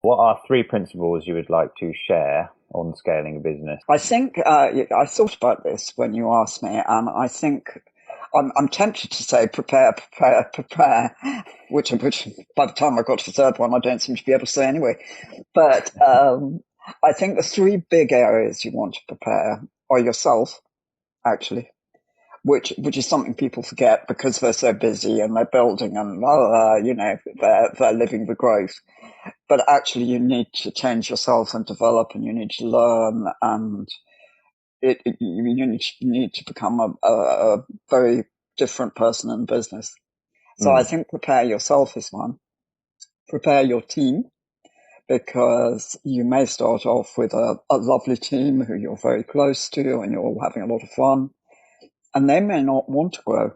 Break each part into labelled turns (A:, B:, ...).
A: What are three principles you would like to share on scaling a business?
B: I think I thought about this when you asked me, and I think I'm tempted to say prepare, prepare, prepare, which by the time I got to the third one, I don't seem to be able to say anyway. But I think the three big areas you want to prepare are yourself, actually, which is something people forget because they're so busy and they're building and they're living the growth. But actually, you need to change yourself and develop, and you need to learn, and you need to become a very different person in business. So I
A: Mm.
B: think prepare yourself is one. Prepare your team, because you may start off with a lovely team who you're very close to and you're all having a lot of fun, and they may not want to grow,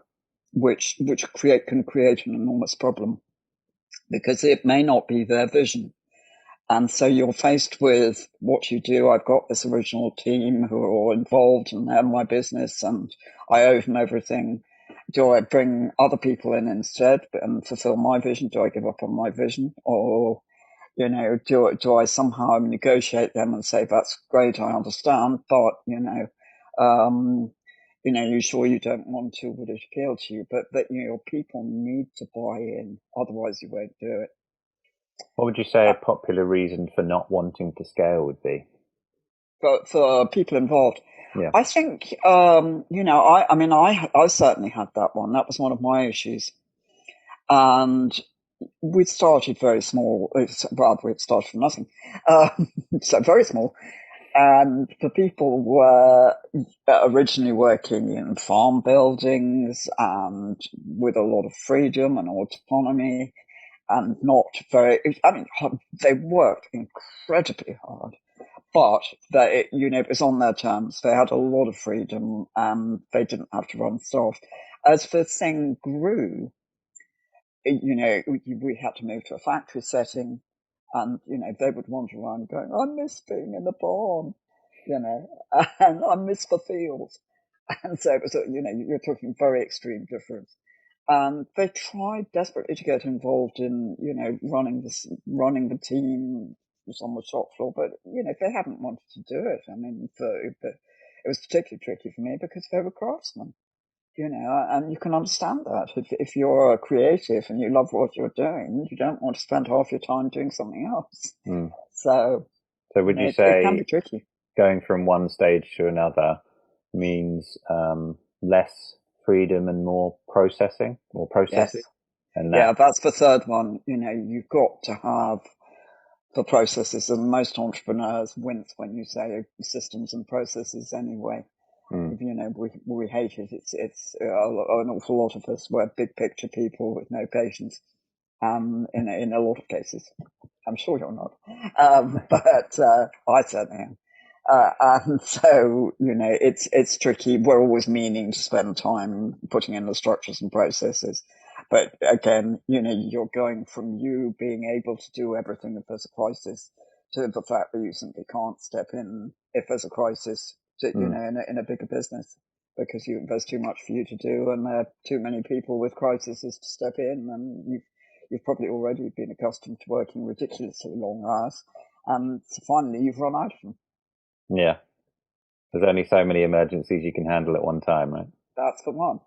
B: which can create an enormous problem because it may not be their vision. And so you're faced with what you do. I've got this original team who are all involved and they're my business and I owe them everything. Do I bring other people in instead and fulfill my vision? Do I give up on my vision? Or, do I somehow negotiate them and say, that's great, I understand, but, you sure you don't want to, would it appeal to you? But that, your people need to buy in, otherwise you won't do it.
A: What would you say a popular reason for not wanting to scale would be?
B: For people involved.
A: Yeah.
B: I think, I certainly had that one. That was one of my issues. And we started very small. Well, we started from nothing. So very small. And the people were originally working in farm buildings and with a lot of freedom and autonomy and not very, they worked incredibly hard, but it was on their terms. They had a lot of freedom and they didn't have to run staff. As the thing grew, we had to move to a factory setting, and they would wander around going, "I miss being in the barn," and "I miss the fields," and so it was, you're talking very extreme difference. And they tried desperately to get involved in, running the team was on the shop floor, but they hadn't wanted to do it. I mean, it was particularly tricky for me because they were craftsmen, and you can understand that if you're a creative and you love what you're doing, you don't want to spend half your time doing something else.
A: Mm.
B: So,
A: So would you
B: it can be
A: say
B: tricky.
A: going from one stage to another means less freedom and more processing, more
B: Yes.
A: processes? And
B: Yeah,
A: that,
B: that's the third one. You've got to have the processes, and most entrepreneurs wince when you say systems and processes anyway.
A: mm,
B: We hate it. It's an awful lot of us. We're big picture people with no patience. In a lot of cases, I'm sure you're not, but I certainly am. And so it's tricky. We're always meaning to spend time putting in the structures and processes, but again, you're going from you being able to do everything if there's a crisis to the fact that you simply can't step in if there's a crisis.
A: mm,
B: In a bigger business, because there's too much for you to do, and there are too many people with crises to step in, and you've probably already been accustomed to working ridiculously long hours, and finally you've run out of them.
A: yeah, there's only so many emergencies you can handle at one time, right?
B: That's the one.